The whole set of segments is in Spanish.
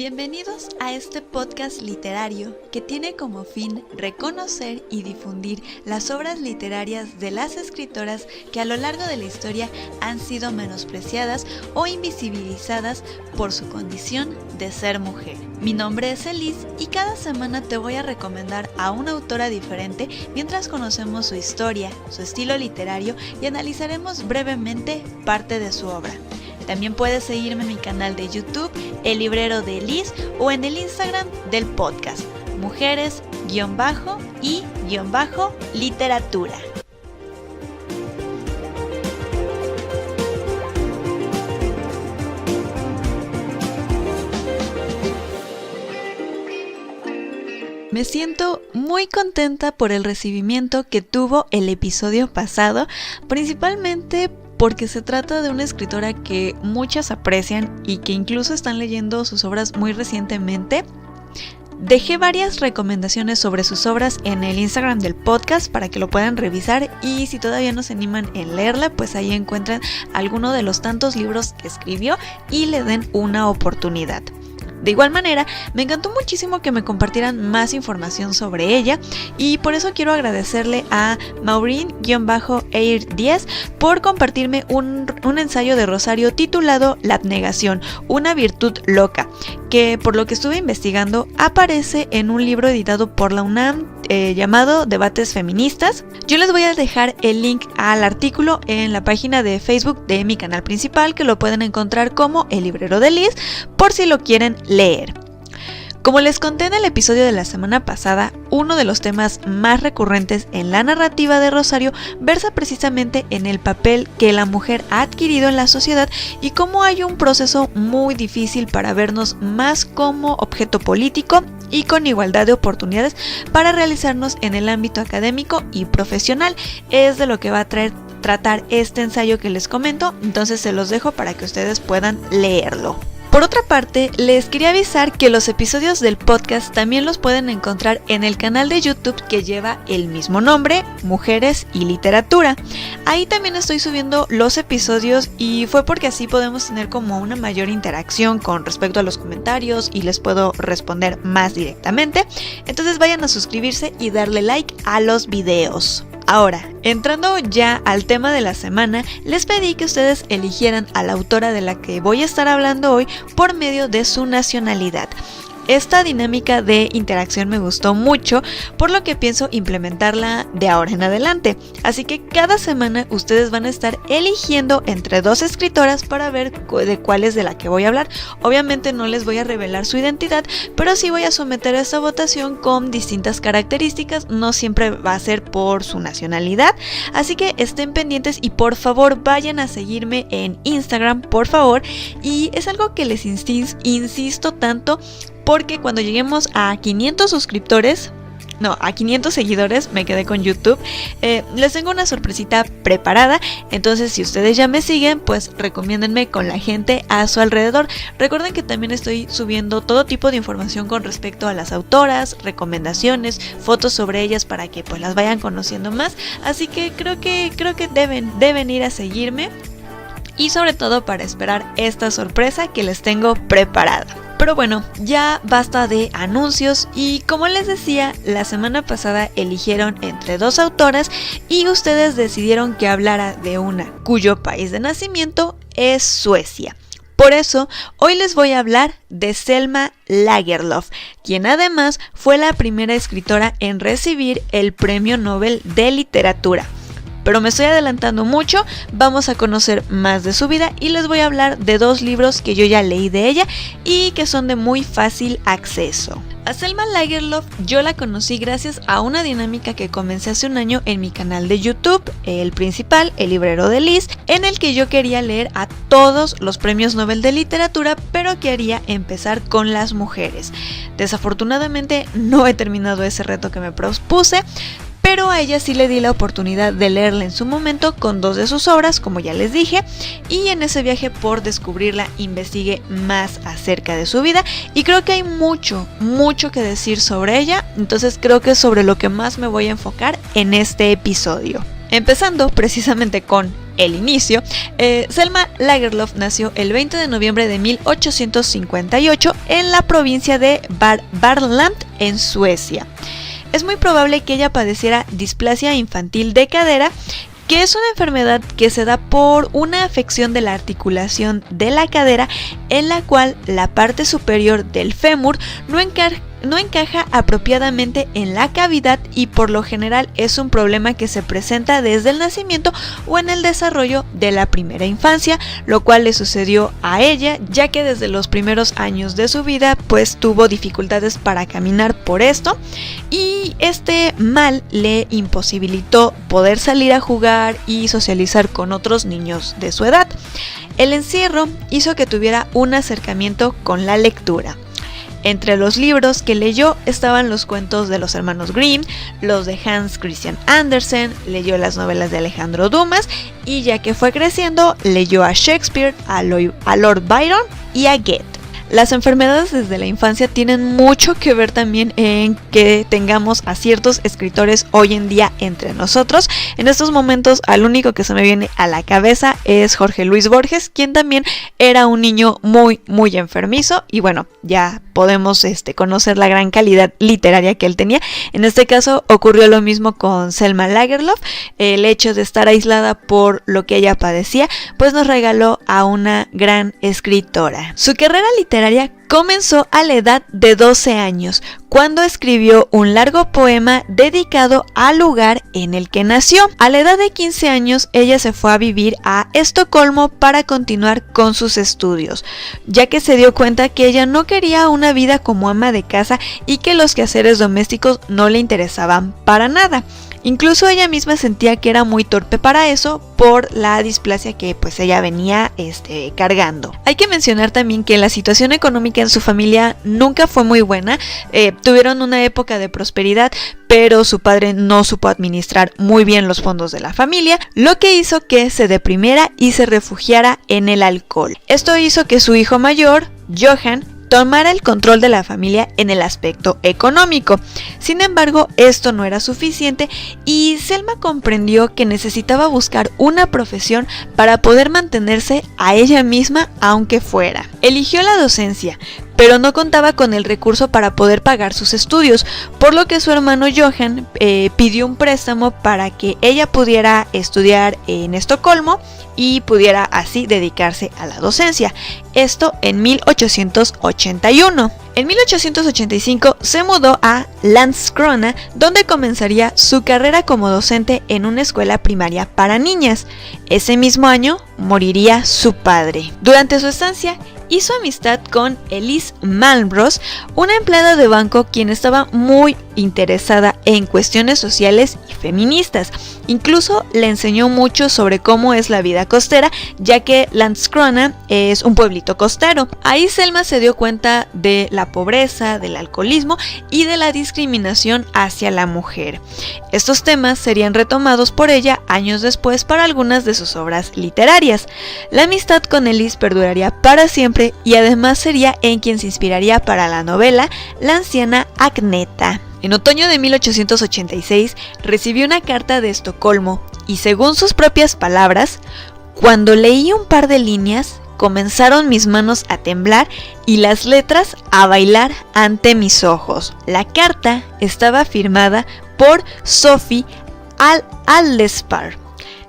Bienvenidos a este podcast literario que tiene como fin reconocer y difundir las obras literarias de las escritoras que a lo largo de la historia han sido menospreciadas o invisibilizadas por su condición de ser mujer. Mi nombre es Elise y cada semana te voy a recomendar a una autora diferente mientras conocemos su historia, su estilo literario y analizaremos brevemente parte de su obra. También puedes seguirme en mi canal de YouTube, El Librero de Elise, o en el Instagram del podcast, mujeres-y-literatura. Me siento muy contenta por el recibimiento que tuvo el episodio pasado, principalmente porque se trata de una escritora que muchas aprecian y que incluso están leyendo sus obras muy recientemente. Dejé varias recomendaciones sobre sus obras en el Instagram del podcast para que lo puedan revisar, y si todavía no se animan en leerla, pues ahí encuentran alguno de los tantos libros que escribió y le den una oportunidad. De igual manera, me encantó muchísimo que me compartieran más información sobre ella, y por eso quiero agradecerle a Maureen-Air10 por compartirme un ensayo de Rosario titulado La abnegación, una virtud loca, que por lo que estuve investigando aparece en un libro editado por la UNAM llamado Debates Feministas. Yo les voy a dejar el link al artículo en la página de Facebook de mi canal principal, que lo pueden encontrar como El Librero de Liz, por si lo quieren leer. Como les conté en el episodio de la semana pasada, uno de los temas más recurrentes en la narrativa de Rosario versa precisamente en el papel que la mujer ha adquirido en la sociedad y cómo hay un proceso muy difícil para vernos más como objeto político y con igualdad de oportunidades para realizarnos en el ámbito académico y profesional. Es de lo que va a tratar este ensayo que les comento, entonces se los dejo para que ustedes puedan leerlo. Por otra parte, les quería avisar que los episodios del podcast también los pueden encontrar en el canal de YouTube que lleva el mismo nombre, Mujeres y Literatura. Ahí también estoy subiendo los episodios y fue porque así podemos tener como una mayor interacción con respecto a los comentarios y les puedo responder más directamente. Entonces vayan a suscribirse y darle like a los videos. Ahora, entrando ya al tema de la semana, les pedí que ustedes eligieran a la autora de la que voy a estar hablando hoy por medio de su nacionalidad. Esta dinámica de interacción me gustó mucho, por lo que pienso implementarla de ahora en adelante. Así que cada semana ustedes van a estar eligiendo entre dos escritoras para ver de cuál es de la que voy a hablar. Obviamente no les voy a revelar su identidad, pero sí voy a someter a esta votación con distintas características. No siempre va a ser por su nacionalidad, así que estén pendientes y por favor vayan a seguirme en Instagram, por favor. Y es algo que les insisto tanto, porque cuando lleguemos a 500 seguidores, me quedé con YouTube, les tengo una sorpresita preparada. Entonces, si ustedes ya me siguen, pues recomiéndenme con la gente a su alrededor. Recuerden que también estoy subiendo todo tipo de información con respecto a las autoras, recomendaciones, fotos sobre ellas para que pues las vayan conociendo más. Así que creo que deben ir a seguirme, y sobre todo para esperar esta sorpresa que les tengo preparada. Pero bueno, ya basta de anuncios, y como les decía, la semana pasada eligieron entre dos autoras y ustedes decidieron que hablara de una cuyo país de nacimiento es Suecia. Por eso, hoy les voy a hablar de Selma Lagerlöf, quien además fue la primera escritora en recibir el Premio Nobel de Literatura. Pero me estoy adelantando mucho, vamos a conocer más de su vida y les voy a hablar de dos libros que yo ya leí de ella y que son de muy fácil acceso. A Selma Lagerlöf yo la conocí gracias a una dinámica que comencé hace un año en mi canal de YouTube, el principal, El Librero de Liz, en el que yo quería leer a todos los premios Nobel de Literatura, pero quería empezar con las mujeres. Desafortunadamente no he terminado ese reto que me propuse, pero a ella sí le di la oportunidad de leerla en su momento con dos de sus obras, como ya les dije, y en ese viaje por descubrirla investigué más acerca de su vida y creo que hay mucho que decir sobre ella, entonces creo que es sobre lo que más me voy a enfocar en este episodio. Empezando precisamente con el inicio, Selma Lagerlöf nació el 20 de noviembre de 1858 en la provincia de Värmland, en Suecia. Es muy probable que ella padeciera displasia infantil de cadera, que es una enfermedad que se da por una afección de la articulación de la cadera, en la cual la parte superior del fémur no encaja apropiadamente en la cavidad, y por lo general es un problema que se presenta desde el nacimiento o en el desarrollo de la primera infancia, lo cual le sucedió a ella, ya que desde los primeros años de su vida pues tuvo dificultades para caminar por esto, y este mal le imposibilitó poder salir a jugar y socializar con otros niños de su edad. El encierro hizo que tuviera un acercamiento con la lectura. Entre los libros que leyó estaban los cuentos de los hermanos Grimm, los de Hans Christian Andersen, leyó las novelas de Alejandro Dumas, y ya que fue creciendo, leyó a Shakespeare, a Lord Byron y a Goethe. Las enfermedades desde la infancia tienen mucho que ver también en que tengamos a ciertos escritores hoy en día entre nosotros. En estos momentos, al único que se me viene a la cabeza es Jorge Luis Borges, quien también era un niño muy enfermizo, y bueno, ya podemos conocer la gran calidad literaria que él tenía. En este caso ocurrió lo mismo con Selma Lagerlöf. El hecho de estar aislada por lo que ella padecía, pues nos regaló a una gran escritora. Su carrera literaria comenzó a la edad de 12 años, cuando escribió un largo poema dedicado al lugar en el que nació. A la edad de 15 años, ella se fue a vivir a Estocolmo para continuar con sus estudios, ya que se dio cuenta que ella no quería una vida como ama de casa y que los quehaceres domésticos no le interesaban para nada. Incluso ella misma sentía que era muy torpe para eso por la displasia que pues ella venía cargando. Hay que mencionar también que la situación económica en su familia nunca fue muy buena. Tuvieron una época de prosperidad, pero su padre no supo administrar muy bien los fondos de la familia, lo que hizo que se deprimiera y se refugiara en el alcohol. Esto hizo que su hijo mayor, Johann, tomara el control de la familia en el aspecto económico. Sin embargo, esto no era suficiente y Selma comprendió que necesitaba buscar una profesión para poder mantenerse a ella misma, aunque fuera. Eligió la docencia, pero no contaba con el recurso para poder pagar sus estudios, por lo que su hermano Johann pidió un préstamo para que ella pudiera estudiar en Estocolmo y pudiera así dedicarse a la docencia. Esto en 1881. En 1885 se mudó a Landskrona, donde comenzaría su carrera como docente en una escuela primaria para niñas. Ese mismo año moriría su padre. Durante su estancia, hizo amistad con Elise Malmros, una empleada de banco quien estaba muy interesada en cuestiones sociales y feministas. Incluso le enseñó mucho sobre cómo es la vida costera, ya que Landskrona es un pueblito costero. Ahí Selma se dio cuenta de la pobreza, del alcoholismo y de la discriminación hacia la mujer. Estos temas serían retomados por ella años después para algunas de sus obras literarias. La amistad con Elise perduraría para siempre y además sería en quien se inspiraría para la novela La anciana Agneta. En otoño de 1886 recibió una carta de Estocolmo y, según sus propias palabras, cuando leí un par de líneas, comenzaron mis manos a temblar y las letras a bailar ante mis ojos. La carta estaba firmada por Sophie Allespar,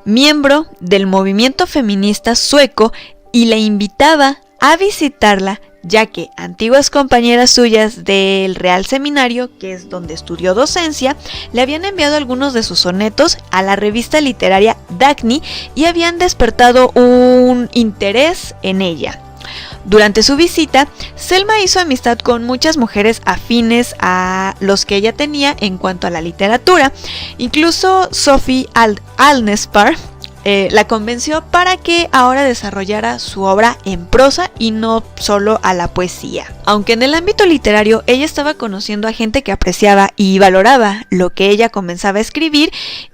miembro del movimiento feminista sueco, y la invitaba a visitarla, ya que antiguas compañeras suyas del Real Seminario, que es donde estudió docencia, le habían enviado algunos de sus sonetos a la revista literaria Dagny y habían despertado un interés en ella. Durante su visita, Selma hizo amistad con muchas mujeres afines a los que ella tenía en cuanto a la literatura. Incluso Sophie Allespar la convenció para que ahora desarrollara su obra en prosa y no solo a la poesía. Aunque en el ámbito literario ella estaba conociendo a gente que apreciaba y valoraba lo que ella comenzaba a escribir,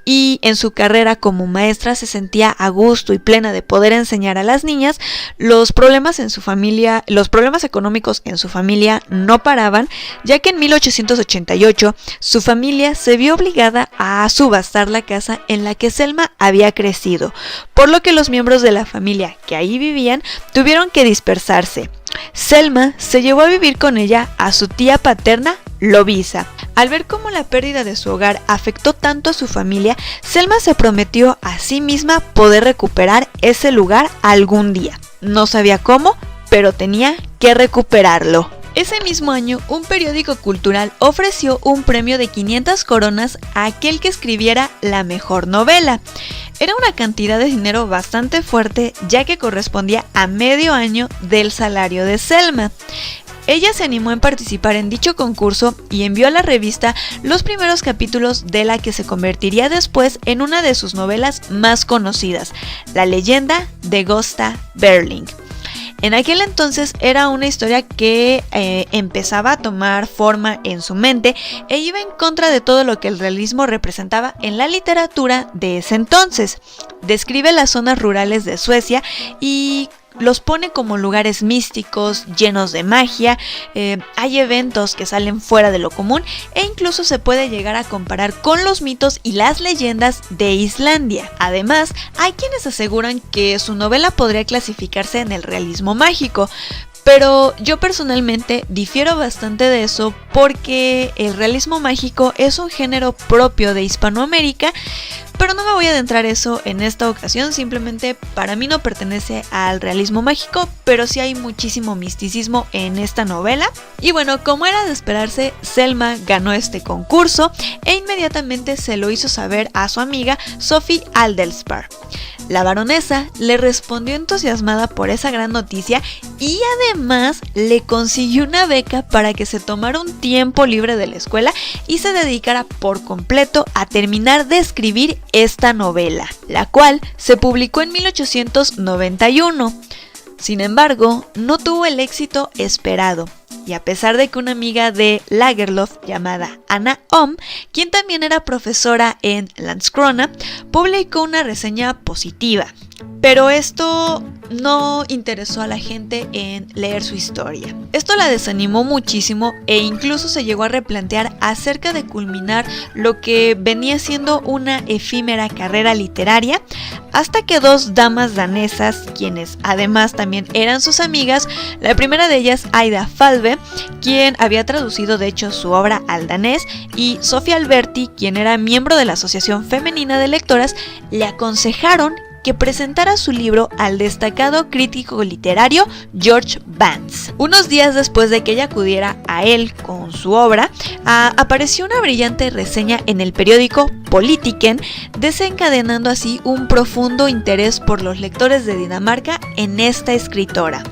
y en su carrera como maestra se sentía a gusto y plena de poder enseñar a las niñas, los problemas económicos en su familia no paraban, ya que en 1888 su familia se vio obligada a subastar la casa en la que Selma había crecido. desconocido, por lo que los miembros de la familia que ahí vivían tuvieron que dispersarse. Selma se llevó a vivir con ella a su tía paterna, Lovisa. Al ver cómo la pérdida de su hogar afectó tanto a su familia, Selma se prometió a sí misma poder recuperar ese lugar algún día. No sabía cómo, pero tenía que recuperarlo. Ese mismo año, un periódico cultural ofreció un premio de 500 coronas a aquel que escribiera la mejor novela. Era una cantidad de dinero bastante fuerte, ya que correspondía a medio año del salario de Selma. Ella se animó en participar en dicho concurso y envió a la revista los primeros capítulos de la que se convertiría después en una de sus novelas más conocidas, La leyenda de Gösta Berling. En aquel entonces era una historia que empezaba a tomar forma en su mente e iba en contra de todo lo que el realismo representaba en la literatura de ese entonces. Describe las zonas rurales de Suecia y los pone como lugares místicos, llenos de magia, hay eventos que salen fuera de lo común e incluso se puede llegar a comparar con los mitos y las leyendas de Islandia. Además, hay quienes aseguran que su novela podría clasificarse en el realismo mágico, pero yo personalmente difiero bastante de eso porque el realismo mágico es un género propio de Hispanoamérica, pero no me voy a adentrar eso en esta ocasión, simplemente para mí no pertenece al realismo mágico, pero sí hay muchísimo misticismo en esta novela. Y bueno, como era de esperarse, Selma ganó este concurso e inmediatamente se lo hizo saber a su amiga Sophie Adelsparr. La baronesa le respondió entusiasmada por esa gran noticia y además le consiguió una beca para que se tomara un tiempo libre de la escuela y se dedicara por completo a terminar de escribir esta novela, la cual se publicó en 1891. Sin embargo, no tuvo el éxito esperado. Y a pesar de que una amiga de Lagerlöf llamada Anna Ohm, quien también era profesora en Landskrona, publicó una reseña positiva. Pero esto no interesó a la gente en leer su historia. Esto la desanimó muchísimo e incluso se llegó a replantear acerca de culminar lo que venía siendo una efímera carrera literaria, hasta que dos damas danesas, quienes además también eran sus amigas, la primera de ellas Aida Falbe, quien había traducido de hecho su obra al danés, y Sofía Alberti, quien era miembro de la Asociación Femenina de Lectoras, le aconsejaron que presentara su libro al destacado crítico literario George Vance. Unos días después de que ella acudiera a él con su obra, apareció una brillante reseña en el periódico Politiken, desencadenando así un profundo interés por los lectores de Dinamarca en esta escritora.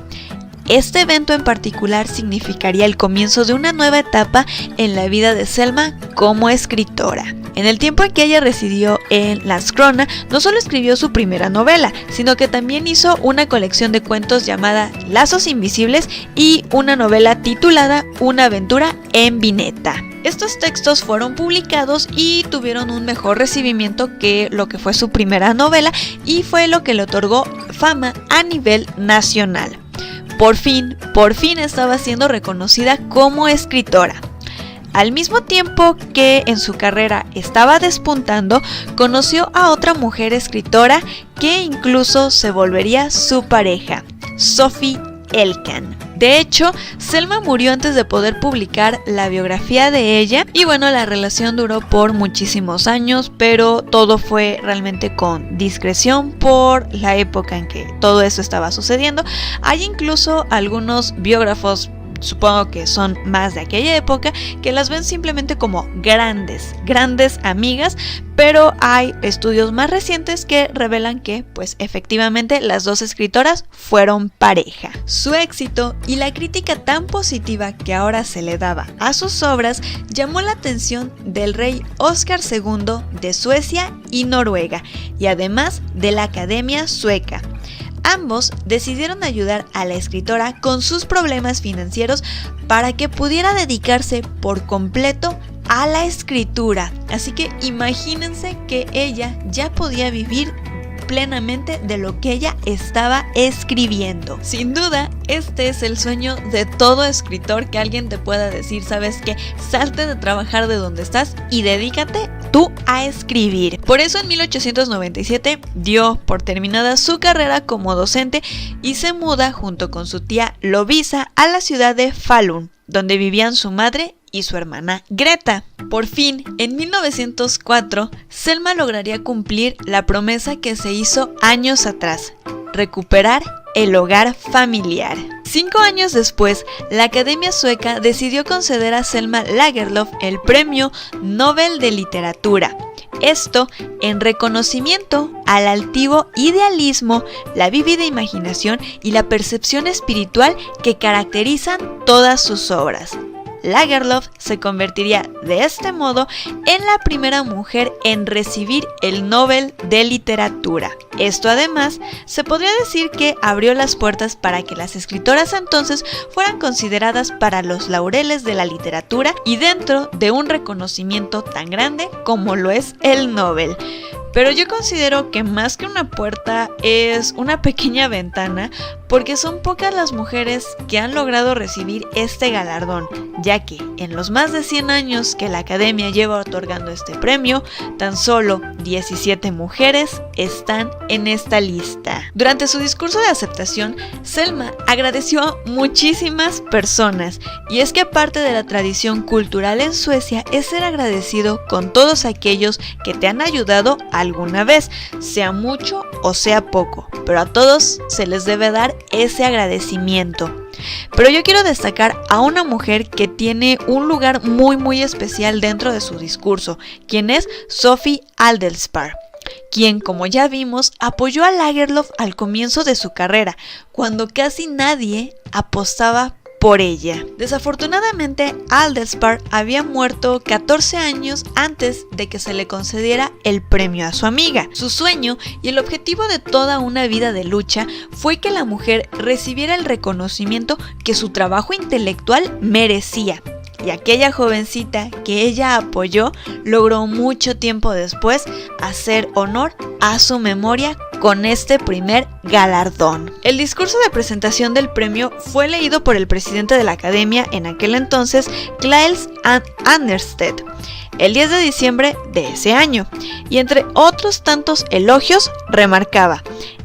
Este evento en particular significaría el comienzo de una nueva etapa en la vida de Selma como escritora. En el tiempo en que ella residió en Landskrona, no solo escribió su primera novela, sino que también hizo una colección de cuentos llamada Lazos Invisibles y una novela titulada Una aventura en Vineta. Estos textos fueron publicados y tuvieron un mejor recibimiento que lo que fue su primera novela y fue lo que le otorgó fama a nivel nacional. Por fin estaba siendo reconocida como escritora. Al mismo tiempo que en su carrera estaba despuntando, conoció a otra mujer escritora que incluso se volvería su pareja, Sophie Elkan. De hecho, Selma murió antes de poder publicar la biografía de ella y bueno, la relación duró por muchísimos años, pero todo fue realmente con discreción por la época en que todo eso estaba sucediendo. Hay incluso algunos biógrafos, supongo que son más de aquella época, que las ven simplemente como grandes amigas, pero hay estudios más recientes que revelan que, pues efectivamente, las dos escritoras fueron pareja. Su éxito y la crítica tan positiva que ahora se le daba a sus obras llamó la atención del rey Oscar II de Suecia y Noruega, y además de la Academia Sueca. Ambos decidieron ayudar a la escritora con sus problemas financieros para que pudiera dedicarse por completo a la escritura. Así que imagínense que ella ya podía vivir plenamente de lo que ella estaba escribiendo. Sin duda, este es el sueño de todo escritor, que alguien te pueda decir, ¿sabes qué? Salte de trabajar de donde estás y dedícate tú a escribir. Por eso en 1897 dio por terminada su carrera como docente y se muda junto con su tía Lovisa a la ciudad de Falun, donde vivían su madre y su hermana Greta. Por fin, en 1904, Selma lograría cumplir la promesa que se hizo años atrás: recuperar el hogar familiar. 5 años después, la Academia Sueca decidió conceder a Selma Lagerlöf el Premio Nobel de Literatura. Esto en reconocimiento al altivo idealismo, la vívida imaginación y la percepción espiritual que caracterizan todas sus obras. Lagerlöf se convertiría de este modo en la primera mujer en recibir el Nobel de Literatura. Esto además se podría decir que abrió las puertas para que las escritoras entonces fueran consideradas para los laureles de la literatura y dentro de un reconocimiento tan grande como lo es el Nobel. Pero yo considero que más que una puerta es una pequeña ventana, porque son pocas las mujeres que han logrado recibir este galardón, ya que en los más de 100 años que la Academia lleva otorgando este premio, tan solo 17 mujeres están en esta lista. Durante su discurso de aceptación, Selma agradeció a muchísimas personas, y es que parte de la tradición cultural en Suecia es ser agradecido con todos aquellos que te han ayudado alguna vez, sea mucho o sea poco, pero a todos se les debe dar ese agradecimiento. Pero yo quiero destacar a una mujer que tiene un lugar muy especial dentro de su discurso, quien es Sophie Alderspar, quien, como ya vimos, apoyó a Lagerlöf al comienzo de su carrera, cuando casi nadie apostaba por ella. Desafortunadamente, Alderspar había muerto 14 años antes de que se le concediera el premio a su amiga. Su sueño y el objetivo de toda una vida de lucha fue que la mujer recibiera el reconocimiento que su trabajo intelectual merecía. Y aquella jovencita que ella apoyó logró mucho tiempo después hacer honor a su memoria con este primer galardón. El discurso de presentación del premio fue leído por el presidente de la Academia en aquel entonces, Claes Anderstedt, el 10 de diciembre de ese año, y entre otros tantos elogios remarcaba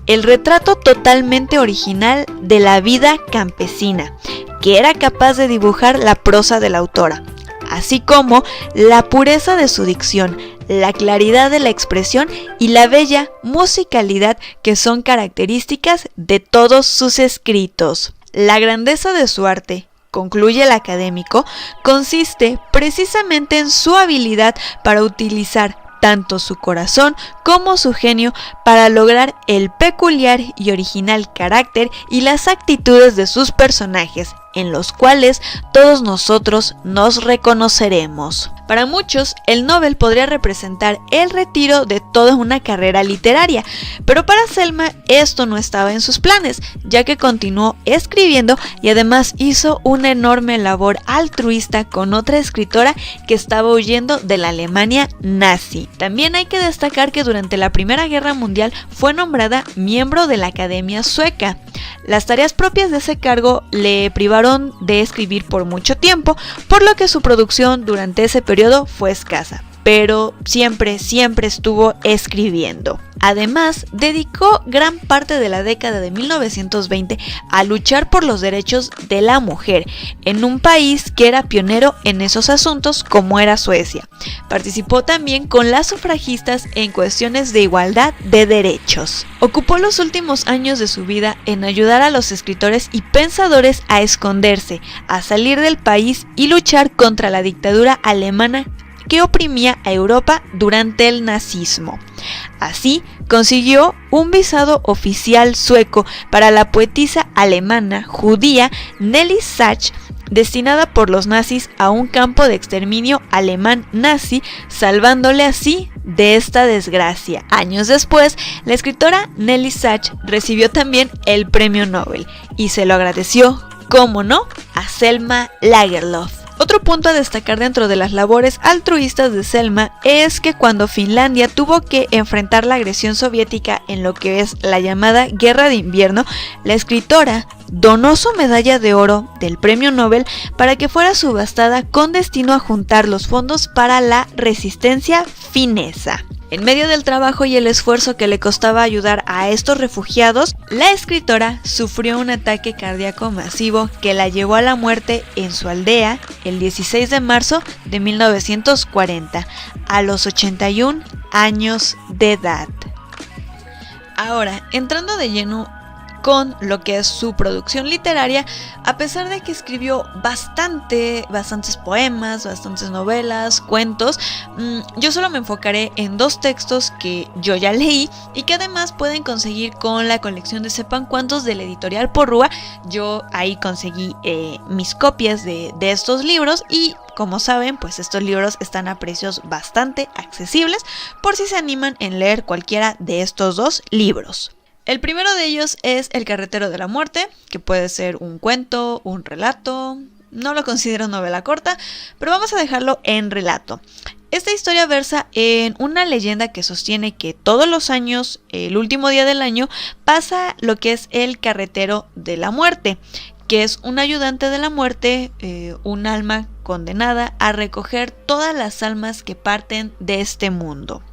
el retrato totalmente original de la vida campesina, que era capaz de dibujar la prosa de la autora, así como la pureza de su dicción, la claridad de la expresión y la bella musicalidad que son características de todos sus escritos. La grandeza de su arte, concluye el académico, consiste precisamente en su habilidad para utilizar tanto su corazón como su genio para lograr el peculiar y original carácter y las actitudes de sus personajes, en los cuales todos nosotros nos reconoceremos. Para muchos, el Nobel podría representar el retiro de toda una carrera literaria, pero para Selma esto no estaba en sus planes, ya que continuó escribiendo y además hizo una enorme labor altruista con otra escritora que estaba huyendo de la Alemania nazi. También hay que destacar que durante la Primera Guerra Mundial fue nombrada miembro de la Academia Sueca. Las tareas propias de ese cargo le privaron de escribir por mucho tiempo, por lo que su producción durante ese periodo fue escasa, pero siempre estuvo escribiendo. Además, dedicó gran parte de la década de 1920 a luchar por los derechos de la mujer, en un país que era pionero en esos asuntos como era Suecia. Participó también con las sufragistas en cuestiones de igualdad de derechos. Ocupó los últimos años de su vida en ayudar a los escritores y pensadores a esconderse, a salir del país y luchar contra la dictadura alemana que oprimía a Europa durante el nazismo. Así, consiguió un visado oficial sueco para la poetisa alemana judía Nelly Sachs, destinada por los nazis a un campo de exterminio alemán nazi, salvándole así de esta desgracia. Años después, la escritora Nelly Sachs recibió también el premio Nobel y se lo agradeció, cómo no, a Selma Lagerlöf. Otro punto a destacar dentro de las labores altruistas de Selma es que cuando Finlandia tuvo que enfrentar la agresión soviética en lo que es la llamada Guerra de Invierno, la escritora donó su medalla de oro del Premio Nobel para que fuera subastada con destino a juntar los fondos para la resistencia finesa. En medio del trabajo y el esfuerzo que le costaba ayudar a estos refugiados, la escritora sufrió un ataque cardíaco masivo que la llevó a la muerte en su aldea el 16 de marzo de 1940, a los 81 años de edad. Ahora, entrando de lleno con lo que es su producción literaria, a pesar de que escribió bastantes poemas, bastantes novelas, cuentos, yo solo me enfocaré en 2 textos que yo ya leí y que además pueden conseguir con la colección de Sepan Cuentos de la editorial Porrúa. Yo ahí conseguí mis copias de estos libros y, como saben, pues estos libros están a precios bastante accesibles por si se animan en leer cualquiera de estos 2 libros. El primero de ellos es El carretero de la muerte, que puede ser un cuento, un relato. No lo considero novela corta, pero vamos a dejarlo en relato. Esta historia versa en una leyenda que sostiene que todos los años, el último día del año, pasa lo que es el carretero de la muerte, que es un ayudante de la muerte, un alma condenada a recoger todas las almas que parten de este mundo,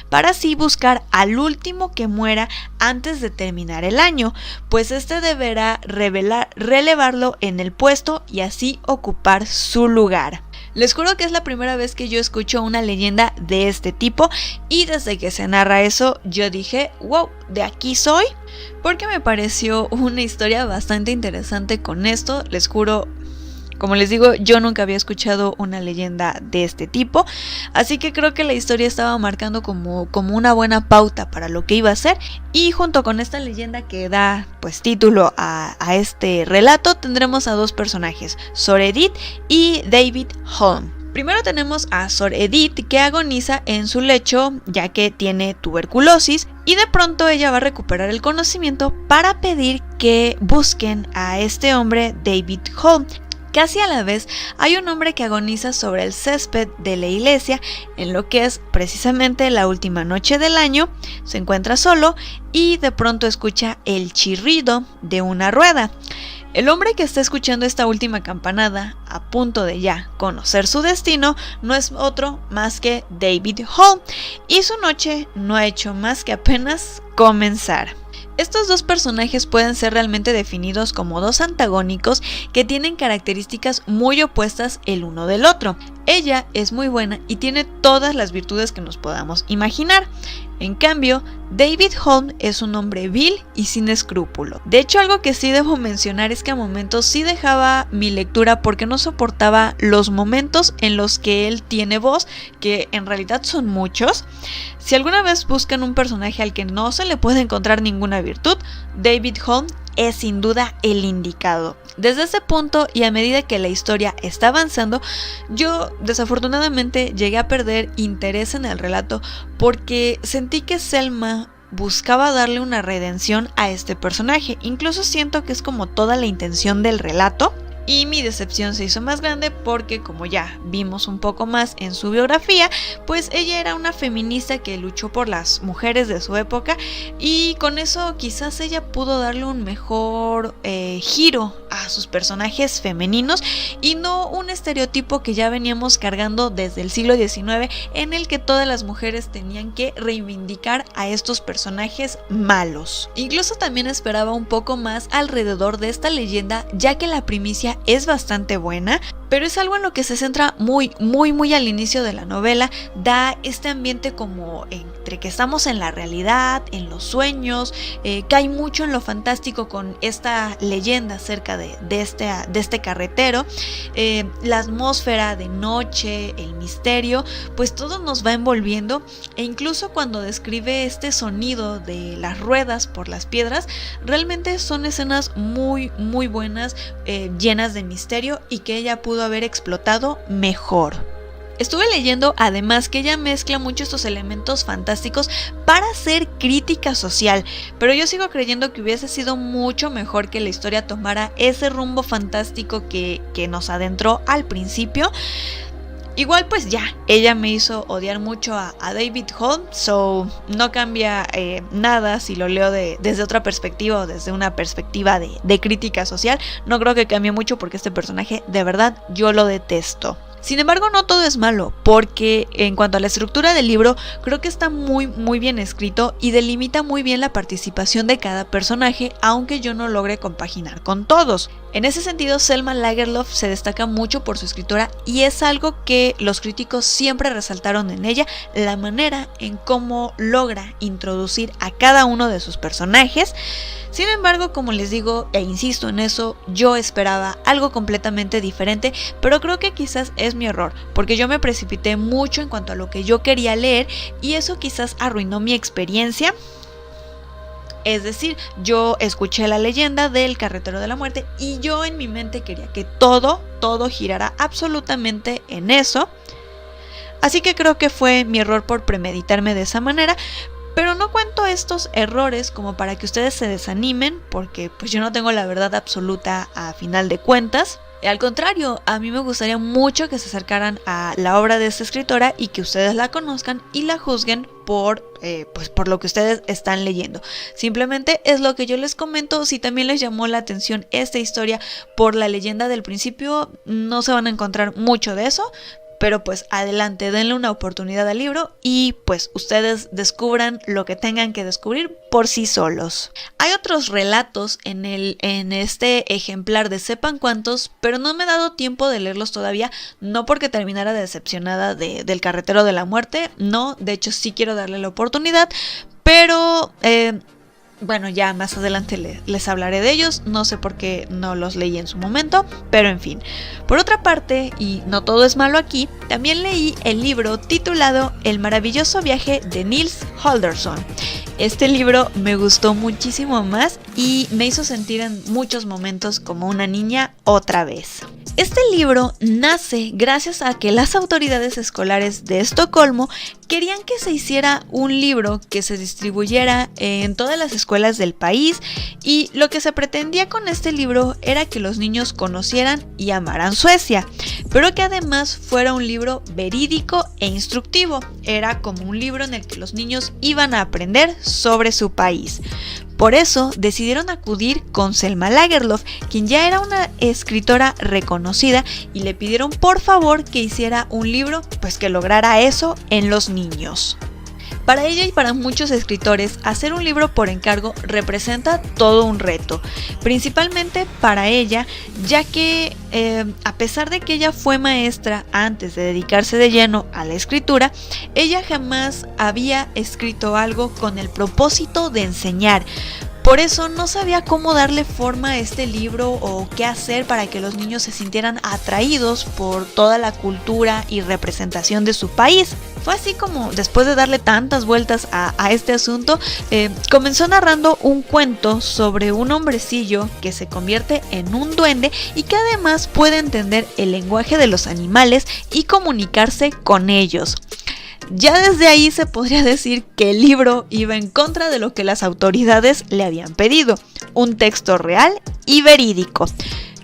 para así buscar al último que muera antes de terminar el año, pues este deberá relevarlo en el puesto y así ocupar su lugar. Les juro que es la primera vez que yo escucho una leyenda de este tipo y desde que se narra eso yo dije, wow, de aquí soy, porque me pareció una historia bastante interesante con esto. Les juro, como les digo, yo nunca había escuchado una leyenda de este tipo, así que creo que la historia estaba marcando como una buena pauta para lo que iba a ser, y junto con esta leyenda que da pues título a este relato, tendremos a 2 personajes, Sor Edith y David Holm. Primero tenemos a Sor Edith, que agoniza en su lecho ya que tiene tuberculosis, y de pronto ella va a recuperar el conocimiento para pedir que busquen a este hombre David Holm. Casi a la vez hay un hombre que agoniza sobre el césped de la iglesia en lo que es precisamente la última noche del año. Se encuentra solo y de pronto escucha el chirrido de una rueda. El hombre que está escuchando esta última campanada, a punto de ya conocer su destino, no es otro más que David Holm, y su noche no ha hecho más que apenas comenzar. Estos 2 personajes pueden ser realmente definidos como 2 antagónicos que tienen características muy opuestas el uno del otro. Ella es muy buena y tiene todas las virtudes que nos podamos imaginar. En cambio, David Holm es un hombre vil y sin escrúpulo. De hecho, algo que sí debo mencionar es que a momentos sí dejaba mi lectura porque no soportaba los momentos en los que él tiene voz, que en realidad son muchos. Si alguna vez buscan un personaje al que no se le puede encontrar ninguna virtud, David Holm es sin duda el indicado. Desde ese punto y a medida que la historia está avanzando, yo desafortunadamente llegué a perder interés en el relato porque sentí que Selma buscaba darle una redención a este personaje. Incluso siento que es como toda la intención del relato. Y mi decepción se hizo más grande porque, como ya vimos un poco más en su biografía, pues ella era una feminista que luchó por las mujeres de su época, y con eso quizás ella pudo darle un mejor giro a sus personajes femeninos y no un estereotipo que ya veníamos cargando desde el siglo XIX, en el que todas las mujeres tenían que reivindicar a estos personajes malos. Incluso también esperaba un poco más alrededor de esta leyenda, ya que la primicia es bastante buena, pero es algo en lo que se centra muy al inicio de la novela. Da este ambiente como entre que estamos en la realidad, en los sueños, cae mucho en lo fantástico con esta leyenda acerca de este carretero. La atmósfera de noche, el misterio, pues todo nos va envolviendo, e incluso cuando describe este sonido de las ruedas por las piedras, realmente son escenas muy buenas, llenas de misterio, y que ella pudo haber explotado mejor. Estuve leyendo además que ella mezcla mucho estos elementos fantásticos para hacer crítica social, pero yo sigo creyendo que hubiese sido mucho mejor que la historia tomara ese rumbo fantástico que nos adentró al principio. Igual pues ya, ella me hizo odiar mucho a David Hull, so no cambia nada si lo leo desde otra perspectiva o desde una perspectiva de crítica social. No creo que cambie mucho porque este personaje de verdad yo lo detesto. Sin embargo, no todo es malo, porque en cuanto a la estructura del libro, creo que está muy bien escrito y delimita muy bien la participación de cada personaje, aunque yo no logre compaginar con todos. En ese sentido, Selma Lagerlöf se destaca mucho por su escritura y es algo que los críticos siempre resaltaron en ella, la manera en cómo logra introducir a cada uno de sus personajes. Sin embargo, como les digo e insisto en eso, yo esperaba algo completamente diferente, pero creo que quizás es mi error, porque yo me precipité mucho en cuanto a lo que yo quería leer y eso quizás arruinó mi experiencia. Es decir, yo escuché la leyenda del carretero de la muerte y yo en mi mente quería que todo girara absolutamente en eso. Así que creo que fue mi error por premeditarme de esa manera. Pero no cuento estos errores como para que ustedes se desanimen, porque pues yo no tengo la verdad absoluta a final de cuentas. Al contrario, a mí me gustaría mucho que se acercaran a la obra de esta escritora y que ustedes la conozcan y la juzguen por lo que ustedes están leyendo. Simplemente es lo que yo les comento. Si también les llamó la atención esta historia por la leyenda del principio, no se van a encontrar mucho de eso. Pero pues adelante, denle una oportunidad al libro y pues ustedes descubran lo que tengan que descubrir por sí solos. Hay otros relatos en este ejemplar de Sepan Cuántos, pero no me he dado tiempo de leerlos todavía, no porque terminara decepcionada del carretero de la muerte, no, de hecho sí quiero darle la oportunidad, pero bueno, ya más adelante les hablaré de ellos, no sé por qué no los leí en su momento, pero en fin. Por otra parte, y no todo es malo aquí, también leí el libro titulado El maravilloso viaje de Nils Holgersson. Este libro me gustó muchísimo más y me hizo sentir en muchos momentos como una niña otra vez. Este libro nace gracias a que las autoridades escolares de Estocolmo querían que se hiciera un libro que se distribuyera en todas las escuelas del país y lo que se pretendía con este libro era que los niños conocieran y amaran Suecia, pero que además fuera un libro verídico e instructivo. Era como un libro en el que los niños iban a aprender sobre su país. Por eso decidieron acudir con Selma Lagerlöf, quien ya era una escritora reconocida, y le pidieron por favor que hiciera un libro pues que lograra eso en los niños. Para ella y para muchos escritores, hacer un libro por encargo representa todo un reto, principalmente para ella, ya que a pesar de que ella fue maestra antes de dedicarse de lleno a la escritura, ella jamás había escrito algo con el propósito de enseñar. Por eso no sabía cómo darle forma a este libro o qué hacer para que los niños se sintieran atraídos por toda la cultura y representación de su país. Fue así como, después de darle tantas vueltas a este asunto, comenzó narrando un cuento sobre un hombrecillo que se convierte en un duende y que además puede entender el lenguaje de los animales y comunicarse con ellos. Ya desde ahí se podría decir que el libro iba en contra de lo que las autoridades le habían pedido, un texto real y verídico.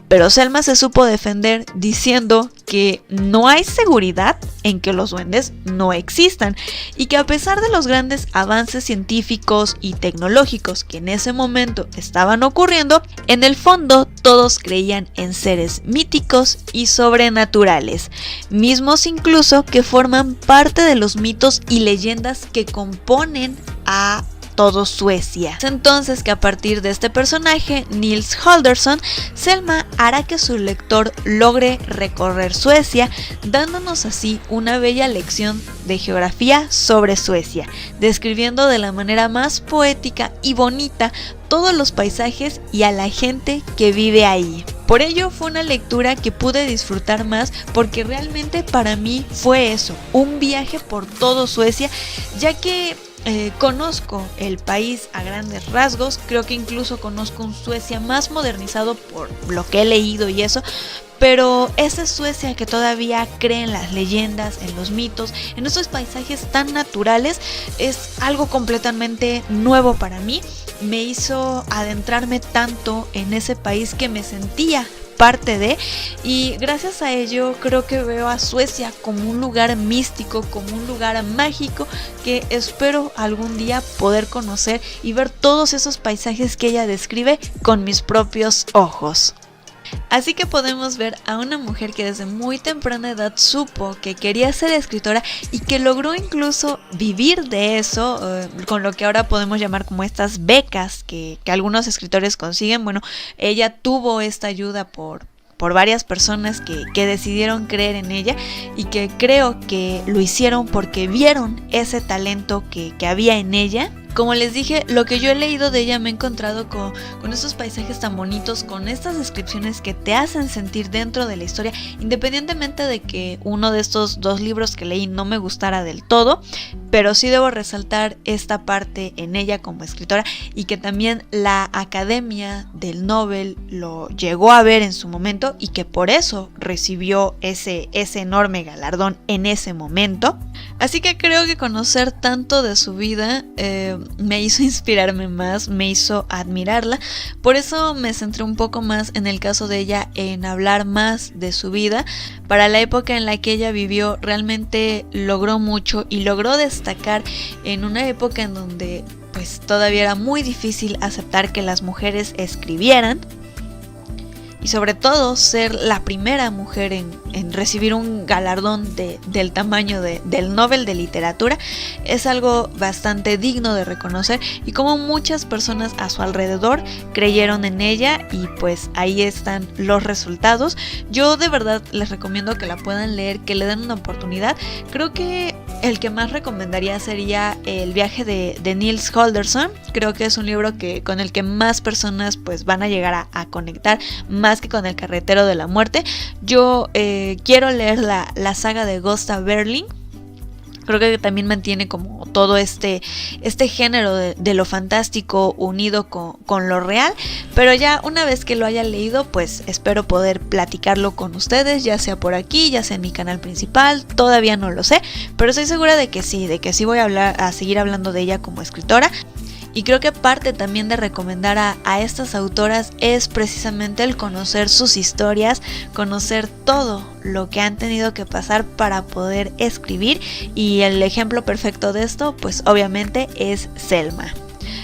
Pero Selma se supo defender diciendo que no hay seguridad en que los duendes no existan y que a pesar de los grandes avances científicos y tecnológicos que en ese momento estaban ocurriendo, en el fondo todos creían en seres míticos y sobrenaturales, mismos incluso que forman parte de los mitos y leyendas que componen a todo Suecia. Es entonces que a partir de este personaje, Nils Holgersson, Selma hará que su lector logre recorrer Suecia, dándonos así una bella lección de geografía sobre Suecia, describiendo de la manera más poética y bonita todos los paisajes y a la gente que vive ahí. Por ello fue una lectura que pude disfrutar más porque realmente para mí fue eso, un viaje por todo Suecia, ya que conozco el país a grandes rasgos, creo que incluso conozco un Suecia más modernizado por lo que he leído y eso, pero esa Suecia que todavía cree en las leyendas, en los mitos, en esos paisajes tan naturales, es algo completamente nuevo para mí. Me hizo adentrarme tanto en ese país que me sentía parte de, y gracias a ello creo que veo a Suecia como un lugar místico, como un lugar mágico que espero algún día poder conocer y ver todos esos paisajes que ella describe con mis propios ojos. Así que podemos ver a una mujer que desde muy temprana edad supo que quería ser escritora y que logró incluso vivir de eso, con lo que ahora podemos llamar como estas becas que algunos escritores consiguen. Bueno, ella tuvo esta ayuda por varias personas que decidieron creer en ella y que creo que lo hicieron porque vieron ese talento que había en ella. Como les dije, lo que yo he leído de ella me he encontrado con estos paisajes tan bonitos, con estas descripciones que te hacen sentir dentro de la historia, independientemente de que uno de estos 2 libros que leí no me gustara del todo, pero sí debo resaltar esta parte en ella como escritora y que también la Academia del Nobel lo llegó a ver en su momento y que por eso recibió ese enorme galardón en ese momento. Así que creo que conocer tanto de su vida me hizo inspirarme más, me hizo admirarla. Por eso me centré un poco más en el caso de ella, en hablar más de su vida. Para la época en la que ella vivió, realmente logró mucho y logró destacar en una época en donde pues todavía era muy difícil aceptar que las mujeres escribieran. Y sobre todo ser la primera mujer en recibir un galardón del tamaño del Nobel de Literatura es algo bastante digno de reconocer, y como muchas personas a su alrededor creyeron en ella y pues ahí están los resultados. Yo de verdad les recomiendo que la puedan leer, que le den una oportunidad. Creo que el que más recomendaría sería El viaje de Nils Holgersson. Creo que es un libro con el que más personas pues van a llegar a conectar, más que con El carretero de la muerte. Yo quiero leer la saga de Gösta Berling. Creo que también mantiene como todo este género de lo fantástico unido con lo real. Pero ya una vez que lo haya leído, pues espero poder platicarlo con ustedes, ya sea por aquí, ya sea en mi canal principal. Todavía no lo sé, pero estoy segura de que sí voy a seguir hablando de ella como escritora. Y creo que parte también de recomendar a estas autoras es precisamente el conocer sus historias, conocer todo lo que han tenido que pasar para poder escribir, y el ejemplo perfecto de esto pues obviamente es Selma.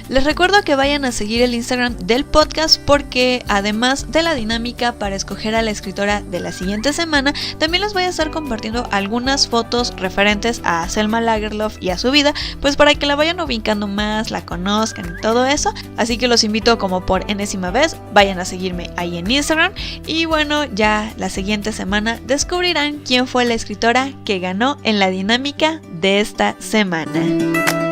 Les recuerdo que vayan a seguir el Instagram del podcast, porque además de la dinámica para escoger a la escritora de la siguiente semana, también les voy a estar compartiendo algunas fotos referentes a Selma Lagerlöf y a su vida, pues para que la vayan ubicando más, la conozcan y todo eso. Así que los invito, como por enésima vez, vayan a seguirme ahí en Instagram, y bueno, ya la siguiente semana descubrirán quién fue la escritora que ganó en la dinámica de esta semana.